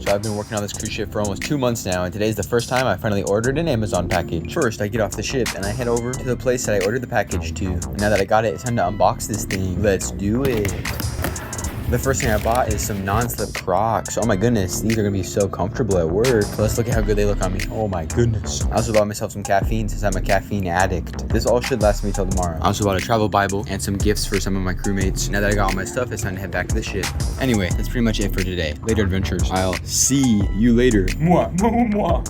So I've been working on this cruise ship for almost 2 months now, and today's the first time I finally ordered an Amazon package. First, I get off the ship and I head over to the place that I ordered the package to. And now that I got it, it's time to unbox this thing. Let's do it. The first thing I bought is some non-slip Crocs. Oh my goodness, these are gonna be so comfortable at work. Let's look at how good they look on me. Oh my goodness. I also bought myself some caffeine since I'm a caffeine addict. This all should last me till tomorrow. I also bought a travel Bible and some gifts for some of my crewmates. Now that I got all my stuff, it's time to head back to the ship. Anyway, that's pretty much it for today. Later adventures. I'll see you later. Mwah, mwah, mwah.